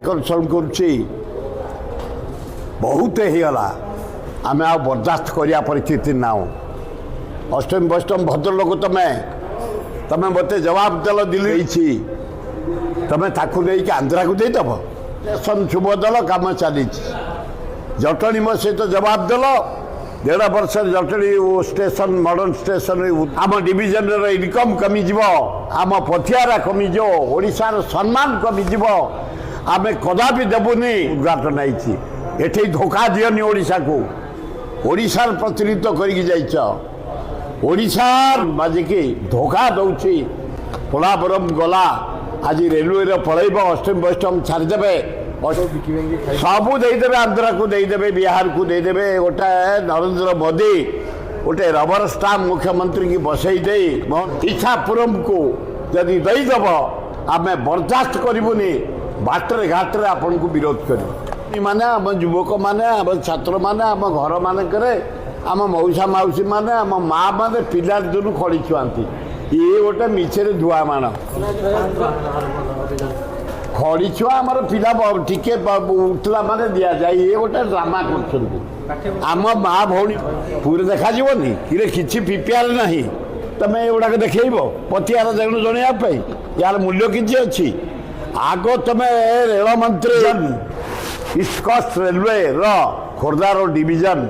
आकर्षण करुच्ची बहुत होगला आम आ बर्दाश्त करिया परिस्थिति ना अष्टम वैष्णव भद्रलोक तमें मत जवाब देल दिल्ली तमें ताकू नहीं आंध्रा को देदेव स्टेशन शुभ दल कम चली जटणी मो सहित जवाब देल 1.5 वर्ष जटणी स्टेशन मॉडर्न स्टेशन आम डिविजन इनकम कमिज आम पथियारा कमिज ओडिशार सम्मान कमिज आम कदापि देवुनि उद्घाटन ये धोखा दियनि ओडिशा को ओडिशार प्रतिनिधित्व करशार बाजिकी धोखा दौची पोलापुरम गला आज रेलवे पलैब अष्टम वैष्णव छाड़देवे सबू देदेवे आंध्रा को देदेवे बिहार को देदेवे गोटे नरेंद्र मोदी गोटे रबर स्टाम्प मुख्यमंत्री की बसई दे इच्छापुरम को यदि देदेव आम बर्दाश्त करूनी बाटर घाटे आपन को विरोध कर माने आम युवक माने आम छात्र माने आम घर मानक आम मौसा मौसी माने आम माँ मैंने पिला दिन खड़ी छुआती ये गोटे मिछे धुआ मान खड़ी छुआ आमर पिला टिके उठला माने दि जाए ये गोटे ड्रामा कर आम माँ भौणी पूरे देखा कि किसी प्रिपेयर ना तुम एगुड़ा देखेब पतियार जन जनवाई यार मूल्य किसी अच्छी आग तुम रेल मंत्री ईस्ट कोस्ट रेलवे खोर्धार डिविजन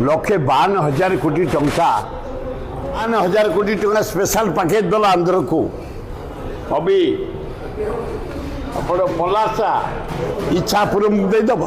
1,52,000 कोटी टंका 52,000 कोटी टंका स्पेशल पैकेज दल आंध्र को अभी पलासा इच्छापुरम देदेव